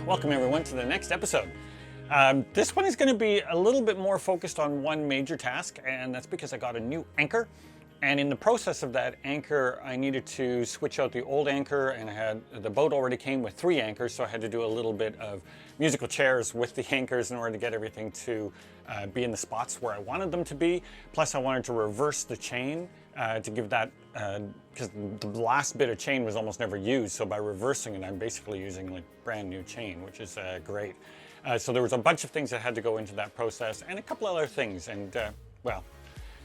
Welcome everyone to the next episode. This one is going to be a little bit more focused on one major task, and that's because I got a new anchor. And in the process of that anchor, I needed to switch out the old anchor, and the boat already came with 3 anchors, so I had to do a little bit of musical chairs with the anchors in order to get everything to be in the spots where I wanted them to be. Plus I wanted to reverse the chain to give that, because the last bit of chain was almost never used, so by reversing it I'm basically using like brand new chain, which is great. So there was a bunch of things that had to go into that process, and a couple other things, and well,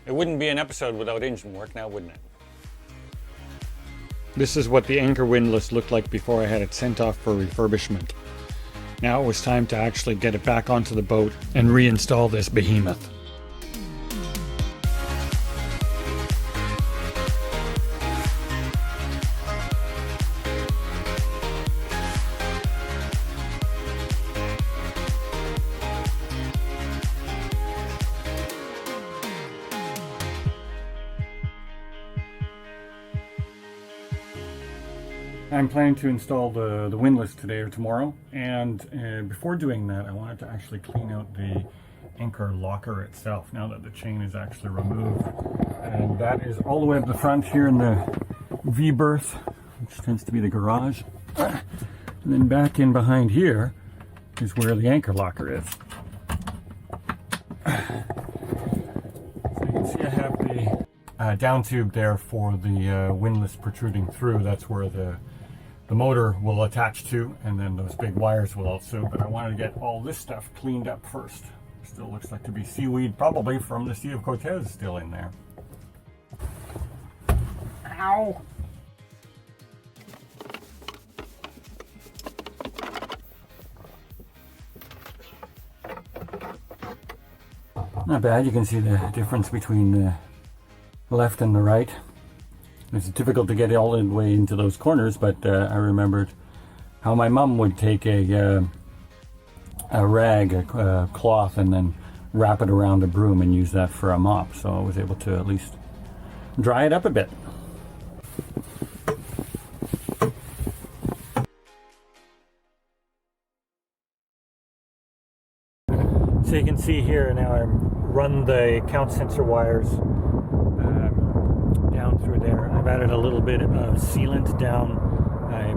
it wouldn't be an episode without engine work now, wouldn't it? This is what the anchor windlass looked like before I had it sent off for refurbishment. Now it was time to actually get it back onto the boat and reinstall this behemoth. I'm planning to install the windlass today or tomorrow, and before doing that I wanted to actually clean out the anchor locker itself now that the chain is actually removed. And that is all the way up the front here in the V-berth, which tends to be the garage. And then back in behind here is where the anchor locker is. So you can see I have the down tube there for the windlass protruding through. That's where the motor will attach to, and then those big wires will also, but I wanted to get all this stuff cleaned up first. Still looks like to be seaweed, probably from the Sea of Cortez still in there. Ow! Not bad, you can see the difference between the left and the right. It's difficult to get all the way into those corners, but I remembered how my mom would take a rag, a cloth, and then wrap it around a broom and use that for a mop. So I was able to at least dry it up a bit. So you can see here now I run the count sensor wires down through there. I've added a little bit of sealant down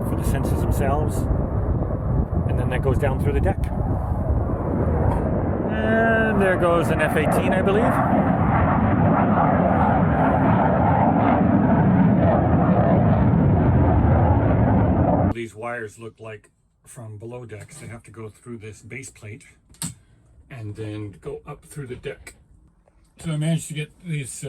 for the sensors themselves, and then that goes down through the deck. And there goes an F-18, I believe. These wires look like from below decks. They have to go through this base plate and then go up through the deck. So I managed to get these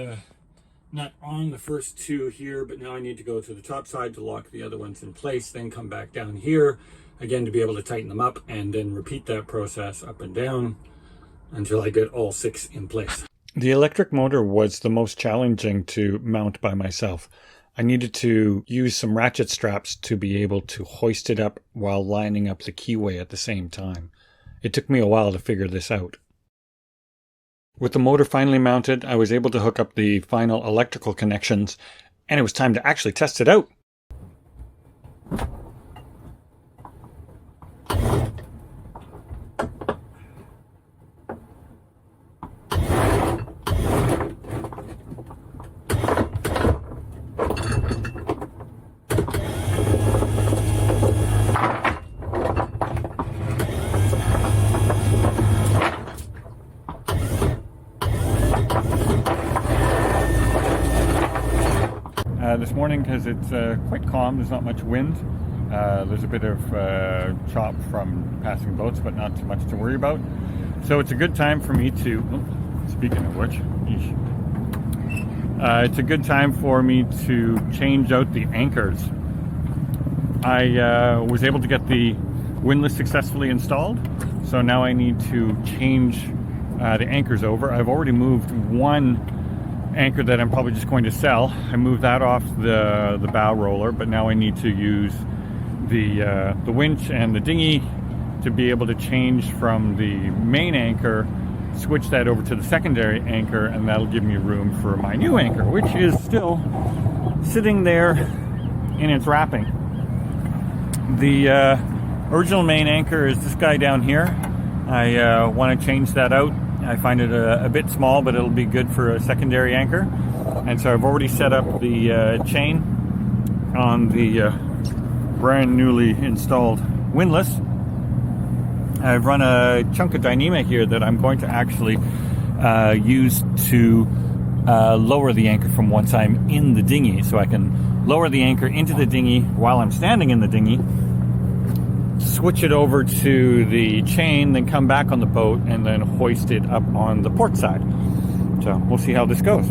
not on the first 2 here, but now I need to go to the top side to lock the other ones in place, then come back down here again to be able to tighten them up, and then repeat that process up and down until I get all 6 in place. The electric motor was the most challenging to mount by myself. I needed to use some ratchet straps to be able to hoist it up while lining up the keyway at the same time. It took me a while to figure this out. With the motor finally mounted, I was able to hook up the final electrical connections, and it was time to actually test it out. This morning, because it's quite calm, there's not much wind. There's a bit of chop from passing boats, but not too much to worry about. So it's a good time for me to, speaking of which, it's a good time for me to change out the anchors. I was able to get the windlass successfully installed, so now I need to change the anchors over. I've already moved one anchor that I'm probably just going to sell. I moved that off the bow roller, but now I need to use the winch and the dinghy to be able to change from the main anchor, switch that over to the secondary anchor, and that'll give me room for my new anchor, which is still sitting there in its wrapping. The Original main anchor is this guy down here. I want to change that out. I find it a bit small, but it'll be good for a secondary anchor. And so I've already set up the chain on the brand newly installed windlass. I've run a chunk of Dyneema here that I'm going to actually use to lower the anchor from once I'm in the dinghy. So I can lower the anchor into the dinghy while I'm standing in the dinghy, switch it over to the chain, then come back on the boat and then hoist it up on the port side. So we'll see how this goes.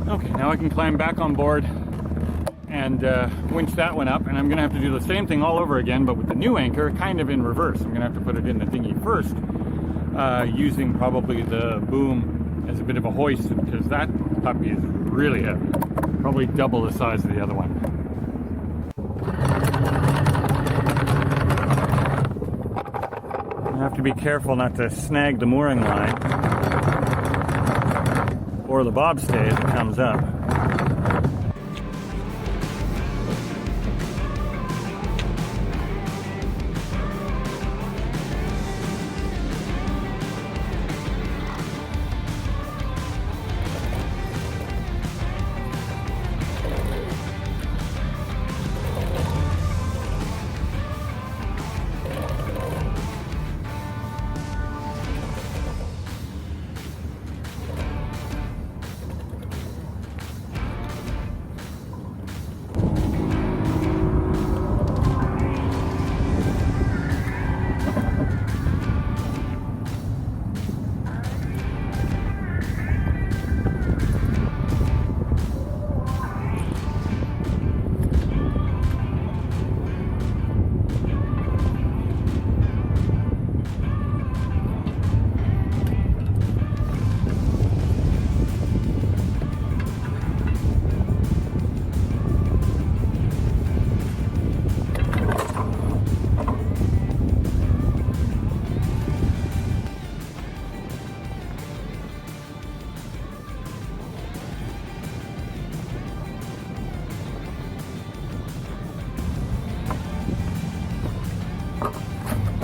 Okay, now I can climb back on board and winch that one up, and I'm going to have to do the same thing all over again, but with the new anchor kind of in reverse. I'm going to have to put it in the dinghy first, using probably the boom as a bit of a hoist, because that puppy is really heavy, probably double the size of the other one. I have to be careful not to snag the mooring line or the bobstay as it comes up.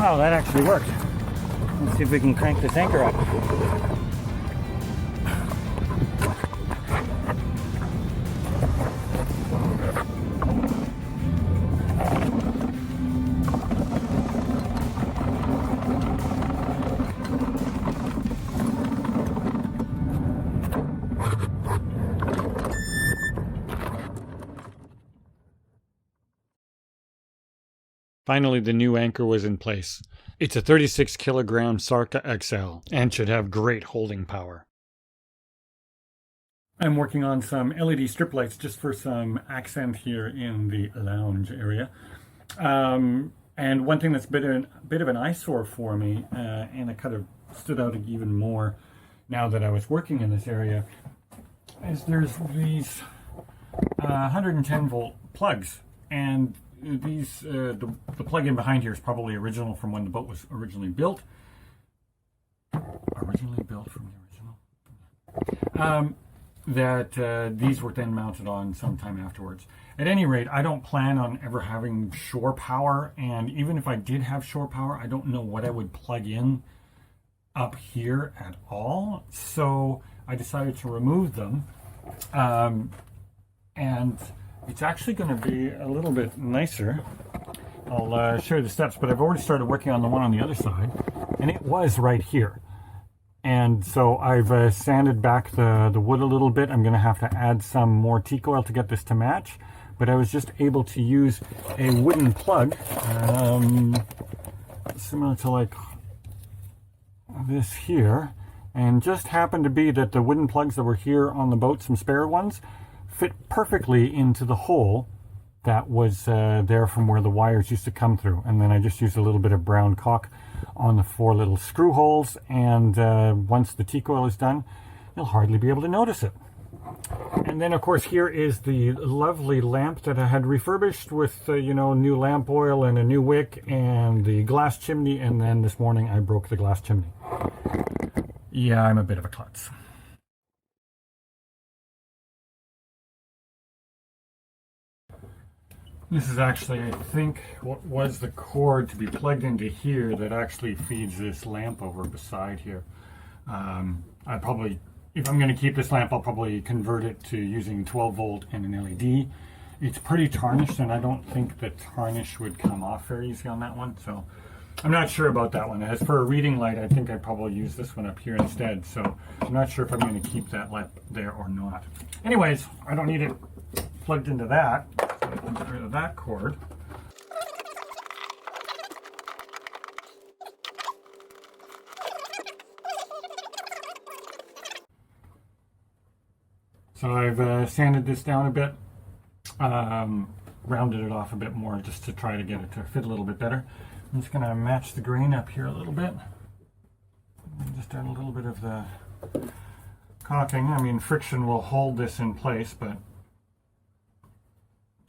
Wow, that actually worked. Let's see if we can crank this anchor up. Finally, the new anchor was in place. It's a 36 kilogram Sarca Ex-cel and should have great holding power. I'm working on some LED strip lights just for some accent here in the lounge area. And one thing that's been a bit of an eyesore for me, and it kind of stood out even more now that I was working in this area, is there's these 110 volt plugs, and these the plug-in behind here is probably original from when the boat was originally built. Originally built from the original. These were then mounted on sometime afterwards. At any rate, I don't plan on ever having shore power, and even if I did have shore power, I don't know what I would plug in up here at all. So I decided to remove them, and it's actually going to be a little bit nicer. I'll show you the steps, but I've already started working on the one on the other side, and it was right here. And so I've sanded back the wood a little bit. I'm going to have to add some more teak oil to get this to match. But I was just able to use a wooden plug, similar to like this here. And just happened to be that the wooden plugs that were here on the boat, some spare ones, fit perfectly into the hole that was there from where the wires used to come through. And then I just used a little bit of brown caulk on the 4 little screw holes, and once the teak oil is done, you'll hardly be able to notice it. And then of course here is the lovely lamp that I had refurbished with new lamp oil and a new wick and the glass chimney, and then this morning I broke the glass chimney. Yeah, I'm a bit of a klutz. This is actually, I think, what was the cord to be plugged into here that actually feeds this lamp over beside here. I probably, if I'm going to keep this lamp, I'll probably convert it to using 12 volt and an LED. It's pretty tarnished, and I don't think the tarnish would come off very easy on that one, so I'm not sure about that one. As for a reading light, I think I'd probably use this one up here instead, so I'm not sure if I'm going to keep that lamp there or not. Anyways, I don't need it plugged into that. Get rid of that cord. So I've sanded this down a bit, rounded it off a bit more just to try to get it to fit a little bit better. I'm just going to match the grain up here a little bit. And just add a little bit of the caulking. I mean, friction will hold this in place, but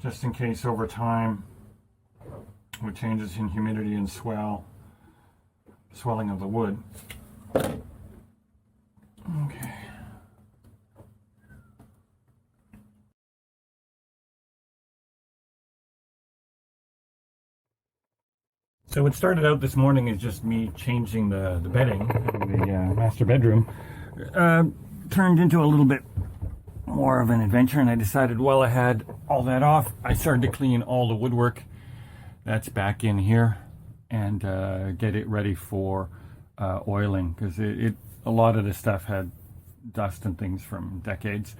just in case over time, with changes in humidity and swelling of the wood. Okay. So what started out this morning is just me changing the bedding in the master bedroom. Turned into a little bit more of an adventure, and I decided while I had all that off, I started to clean all the woodwork that's back in here and get it ready for oiling, because a lot of this stuff had dust and things from decades.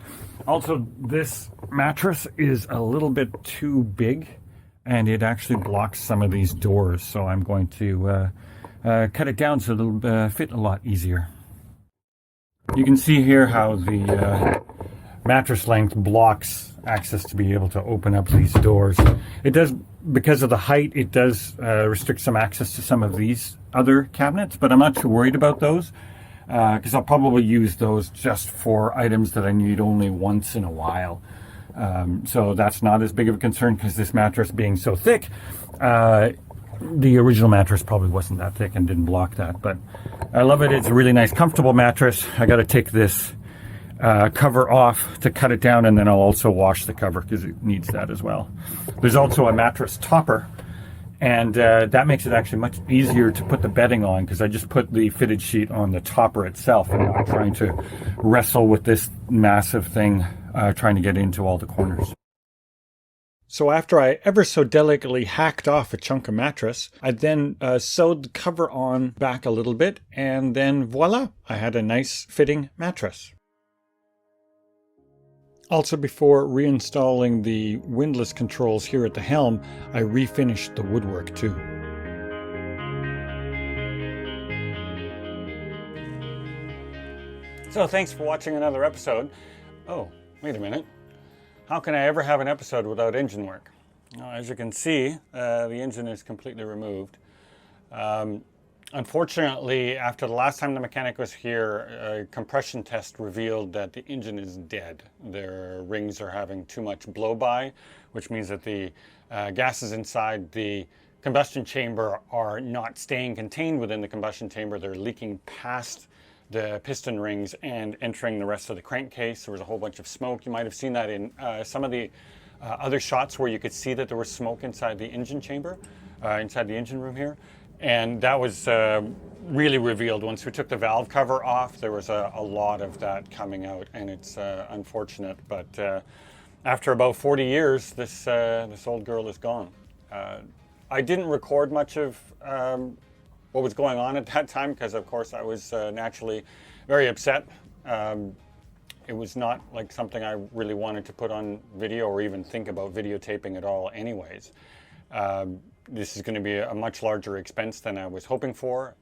Also, this mattress is a little bit too big, and it actually blocks some of these doors, so I'm going to cut it down so it'll fit a lot easier. You can see here how the mattress length blocks access to be able to open up these doors. It does, because of the height, it does restrict some access to some of these other cabinets, but I'm not too worried about those, because I'll probably use those just for items that I need only once in a while. So that's not as big of a concern, because this mattress being so thick, the original mattress probably wasn't that thick and didn't block that, but I love it. It's a really nice, comfortable mattress. I got to take this cover off to cut it down, and then I'll also wash the cover because it needs that as well. There's also a mattress topper, and that makes it actually much easier to put the bedding on, because I just put the fitted sheet on the topper itself, and I'm trying to wrestle with this massive thing, trying to get into all the corners. So after I ever so delicately hacked off a chunk of mattress, I then sewed the cover on back a little bit, and then voila, I had a nice fitting mattress. Also, before reinstalling the windlass controls here at the helm, I refinished the woodwork too. So thanks for watching another episode. Oh, wait a minute. How can I ever have an episode without engine work? Well, as you can see, the engine is completely removed. Unfortunately, after the last time the mechanic was here, a compression test revealed that the engine is dead. Their rings are having too much blow-by, which means that the gases inside the combustion chamber are not staying contained within the combustion chamber. They're leaking past the piston rings and entering the rest of the crankcase. There was a whole bunch of smoke. You might have seen that in some of the other shots where you could see that there was smoke inside the engine chamber, inside the engine room here. And that was really revealed. Once we took the valve cover off, there was a lot of that coming out, and it's unfortunate. But after about 40 years, this old girl is gone. I didn't record much of what was going on at that time, because of course I was naturally very upset. It was not like something I really wanted to put on video or even think about videotaping at all anyways. This is going to be a much larger expense than I was hoping for,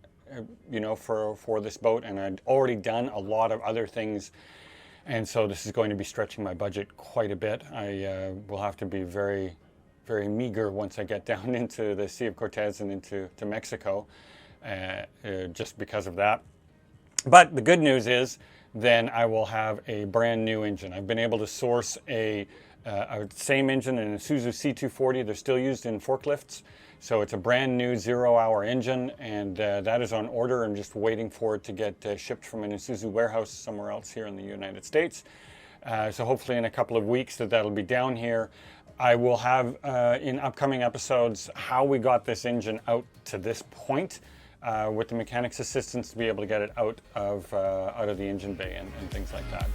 you know, for this boat, and I'd already done a lot of other things, and so this is going to be stretching my budget quite a bit. I will have to be very, very meager once I get down into the Sea of Cortez and into Mexico, just because of that. But the good news is, then I will have a brand new engine. I've been able to source a same engine in a Isuzu C240. They're still used in forklifts. So it's a brand new 0-hour engine, and that is on order. I'm just waiting for it to get shipped from an Isuzu warehouse somewhere else here in the United States. So hopefully in a couple of weeks that'll be down here. I will have in upcoming episodes how we got this engine out to this point, with the mechanic's assistance to be able to get it out of the engine bay and things like that.